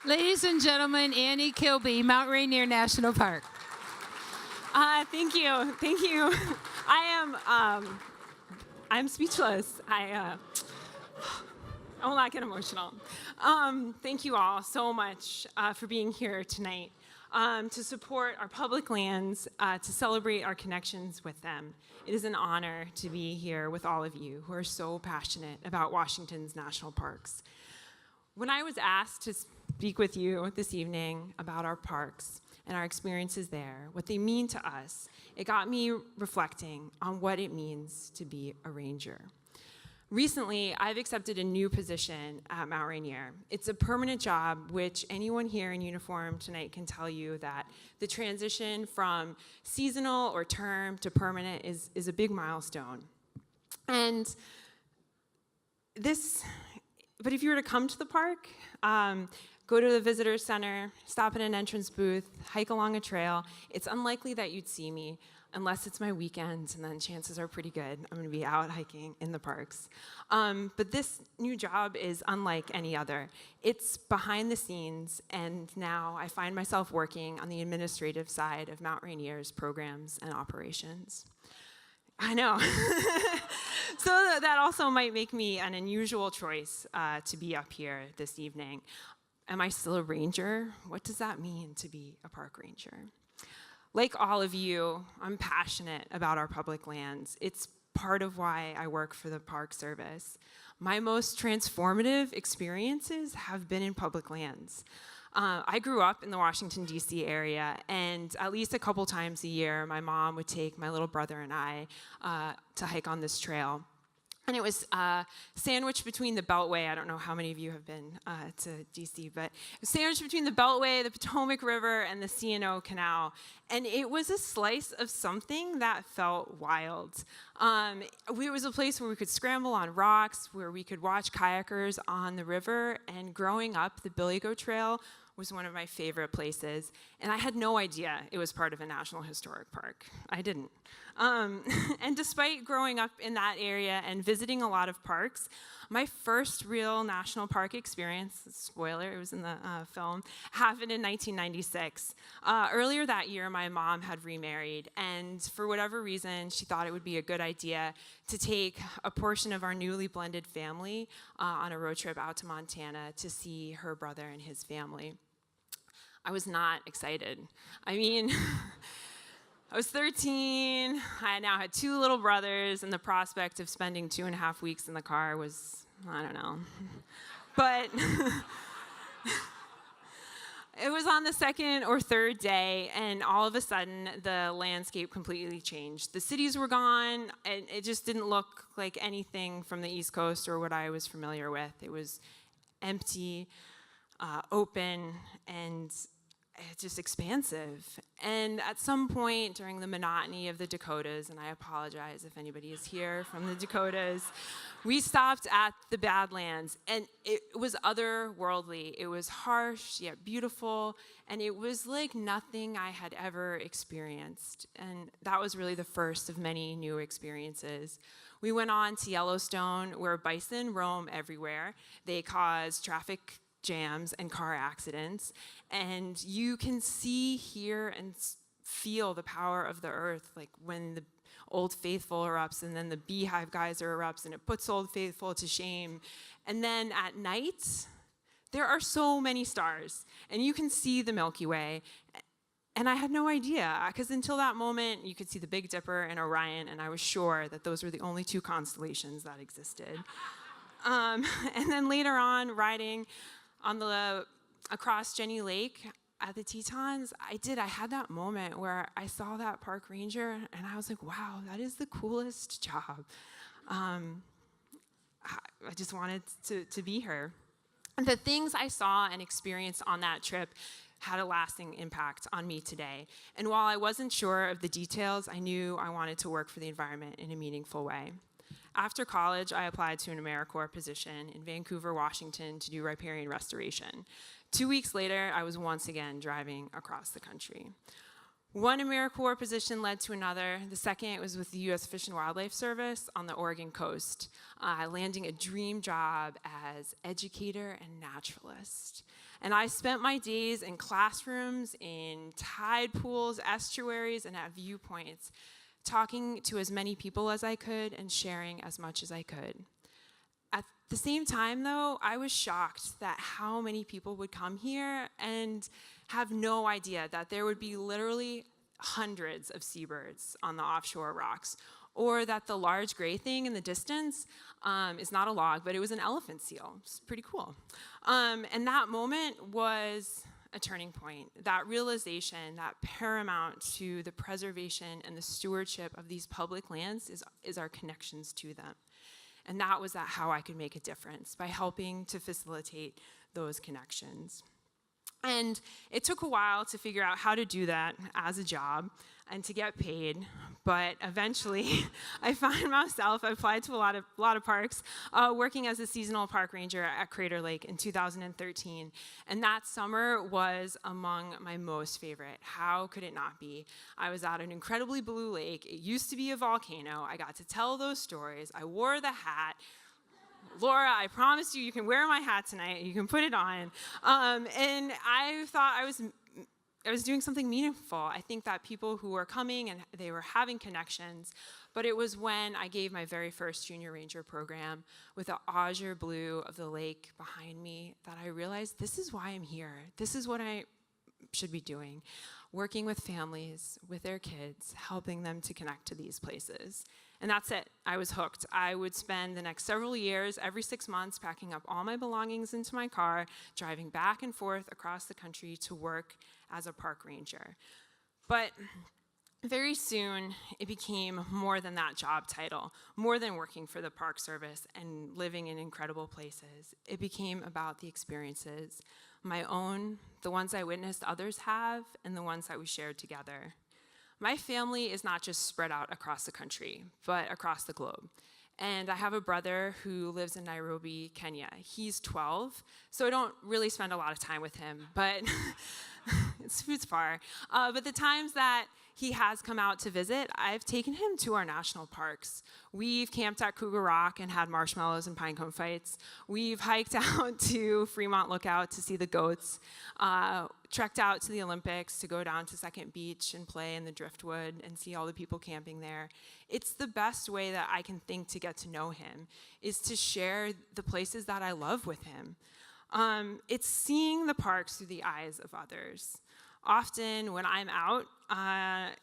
Ladies and gentlemen, Annie Kilby, Mount Rainier National Park. Thank you. I'm speechless. I will not get emotional. Thank you all so much for being here tonight to support our public lands, to celebrate our connections with them. It is an honor to be here with all of you who are so passionate about Washington's national parks. When I was asked to speak with you this evening about our parks and our experiences there, what they mean to us, it got me reflecting on what it means to be a ranger. Recently, I've accepted a new position at Mount Rainier. It's a permanent job, which anyone here in uniform tonight can tell you that the transition from seasonal or term to permanent is a big milestone. But if you were to come to the park, go to the visitor center, stop at an entrance booth, hike along a trail, it's unlikely that you'd see me unless it's my weekend, and then chances are pretty good I'm going to be out hiking in the parks. But this new job is unlike any other. It's behind the scenes, and now I find myself working on the administrative side of Mount Rainier's programs and operations. I know. So that also might make me an unusual choice to be up here this evening. Am I still a ranger? What does that mean to be a park ranger? Like all of you, I'm passionate about our public lands. It's part of why I work for the Park Service. My most transformative experiences have been in public lands. I grew up in the Washington, D.C. area, and at least a couple times a year, my mom would take my little brother and I to hike on this trail. And it was sandwiched between the Beltway. I don't know how many of you have been to D.C., but it was sandwiched between the Beltway, the Potomac River, and the C&O Canal. And it was a slice of something that felt wild. It was a place where we could scramble on rocks, where we could watch kayakers on the river. And growing up, the Billy Goat Trail was one of my favorite places. And I had no idea it was part of a National Historic Park. I didn't. And despite growing up in that area and visiting a lot of parks, my first real national park experience, spoiler, it was in the film, happened in 1996. Earlier that year, my mom had remarried, and for whatever reason, she thought it would be a good idea to take a portion of our newly blended family on a road trip out to Montana to see her brother and his family. I was not excited. I mean, I was 13, I now had 2 little brothers, and the prospect of spending 2.5 weeks in the car was, I don't know. But it was on the 2nd or 3rd day, and all of a sudden, the landscape completely changed. The cities were gone, and it just didn't look like anything from the East Coast or what I was familiar with. It was empty, open, and just expansive. And at some point during the monotony of the Dakotas, and I apologize if anybody is here from the Dakotas, we stopped at the Badlands, and it was otherworldly. It was harsh yet beautiful, and it was like nothing I had ever experienced. And that was really the first of many new experiences. We went on to Yellowstone, where bison roam everywhere. They cause traffic jams and car accidents, and you can see, hear, and feel the power of the earth, like when the Old Faithful erupts and then the Beehive Geyser erupts and it puts Old Faithful to shame. And then at night, there are so many stars, and you can see the Milky Way. And I had no idea, because until that moment, you could see the Big Dipper and Orion, and I was sure that those were the only 2 constellations that existed. And then later on, riding across Jenny Lake at the Tetons, I had that moment where I saw that park ranger, and I was like, wow, that is the coolest job. I just wanted to be her. And the things I saw and experienced on that trip had a lasting impact on me today. And while I wasn't sure of the details, I knew I wanted to work for the environment in a meaningful way. After college, I applied to an AmeriCorps position in Vancouver, Washington to do riparian restoration. 2 weeks later, I was once again driving across the country. One AmeriCorps position led to another. The second was with the U.S. Fish and Wildlife Service on the Oregon coast, landing a dream job as educator and naturalist. And I spent my days in classrooms, in tide pools, estuaries, and at viewpoints, talking to as many people as I could and sharing as much as I could. At the same time, though, I was shocked that how many people would come here and have no idea that there would be literally hundreds of seabirds on the offshore rocks, or that the large gray thing in the distance is not a log, but it was an elephant seal. It's pretty cool. And that moment was a turning point. That realization, that paramount to the preservation and the stewardship of these public lands is our connections to them. And that was how I could make a difference, by helping to facilitate those connections. And it took a while to figure out how to do that as a job and to get paid, but eventually I found myself, I applied to a lot of parks, working as a seasonal park ranger at Crater Lake in 2013. And that summer was among my most favorite. How could it not be? I was at an incredibly blue lake. It used to be a volcano. I got to tell those stories. I wore the hat. Laura, I promised you can wear my hat tonight. You can put it on. And I thought I was doing something meaningful. I think that people who were coming and they were having connections, but it was when I gave my very first junior ranger program with the azure blue of the lake behind me that I realized this is why I'm here. This is what I should be doing. Working with families, with their kids, helping them to connect to these places. And that's it. I was hooked. I would spend the next several years, every 6 months, packing up all my belongings into my car, driving back and forth across the country to work as a park ranger. But very soon, it became more than that job title, more than working for the Park Service and living in incredible places. It became about the experiences, my own, the ones I witnessed others have, and the ones that we shared together. My family is not just spread out across the country, but across the globe. And I have a brother who lives in Nairobi, Kenya. He's 12, so I don't really spend a lot of time with him, but it's far. But the times that he has come out to visit, I've taken him to our national parks. We've camped at Cougar Rock and had marshmallows and pinecone fights. We've hiked out to Fremont Lookout to see the goats, trekked out to the Olympics to go down to Second Beach and play in the driftwood and see all the people camping there. It's the best way that I can think to get to know him, is to share the places that I love with him. It's seeing the parks through the eyes of others. Often when I'm out, I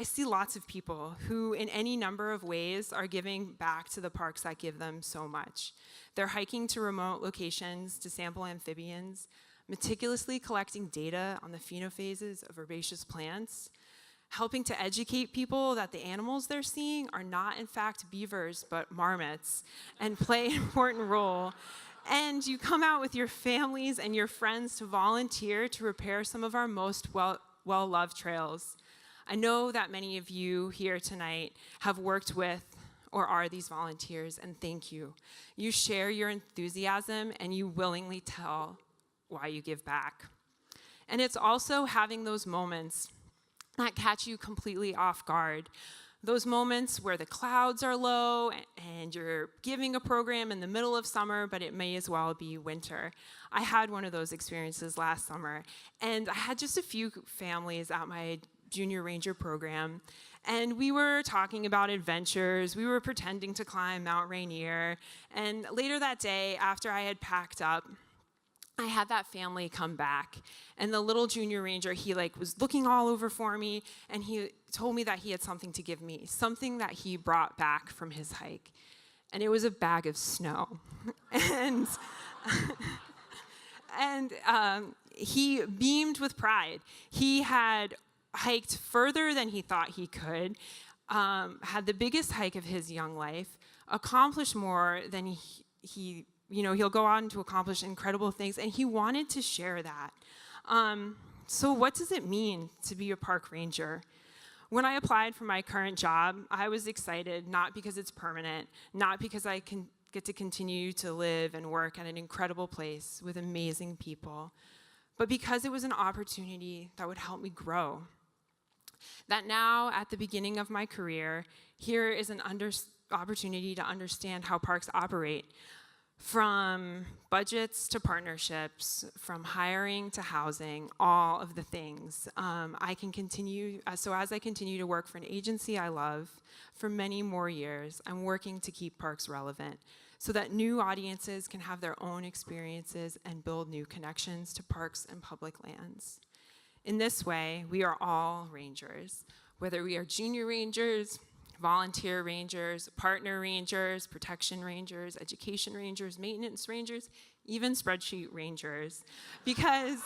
see lots of people who in any number of ways are giving back to the parks that give them so much. They're hiking to remote locations to sample amphibians, meticulously collecting data on the phenophases of herbaceous plants, helping to educate people that the animals they're seeing are not in fact beavers but marmots and play an important role. And you come out with your families and your friends to volunteer to repair some of our most well-loved trails. I know that many of you here tonight have worked with or are these volunteers, and thank you. You share your enthusiasm and you willingly tell why you give back. And it's also having those moments that catch you completely off guard. Those moments where the clouds are low and you're giving a program in the middle of summer, but it may as well be winter. I had one of those experiences last summer, and I had just a few families at my junior ranger program, and we were talking about adventures. We were pretending to climb Mount Rainier, and later that day, after I had packed up, I had that family come back, and the little junior ranger, he was looking all over for me, and he told me that he had something to give me, something that he brought back from his hike, and it was a bag of snow. and he beamed with pride. He had hiked further than he thought he could, had the biggest hike of his young life, accomplished more than he'll go on to accomplish incredible things, and he wanted to share that. So what does it mean to be a park ranger? When I applied for my current job, I was excited, not because it's permanent, not because I can get to continue to live and work at an incredible place with amazing people, but because it was an opportunity that would help me grow. That now, at the beginning of my career, here is an opportunity to understand how parks operate. From budgets to partnerships, from hiring to housing, all of the things. I can continue, so as I continue to work for an agency I love for many more years, I'm working to keep parks relevant so that new audiences can have their own experiences and build new connections to parks and public lands. In this way, we are all rangers, whether we are junior rangers, volunteer rangers, partner rangers, protection rangers, education rangers, maintenance rangers, even spreadsheet rangers. Because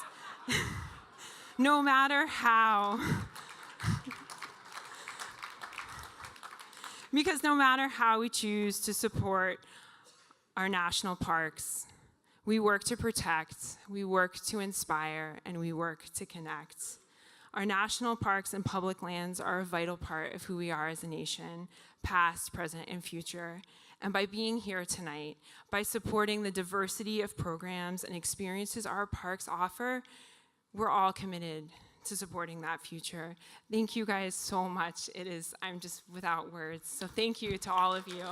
no matter how we choose to support our national parks, we work to protect, we work to inspire, and we work to connect. Our national parks and public lands are a vital part of who we are as a nation, past, present, and future. And by being here tonight, by supporting the diversity of programs and experiences our parks offer, we're all committed to supporting that future. Thank you guys so much. I'm just without words. So thank you to all of you.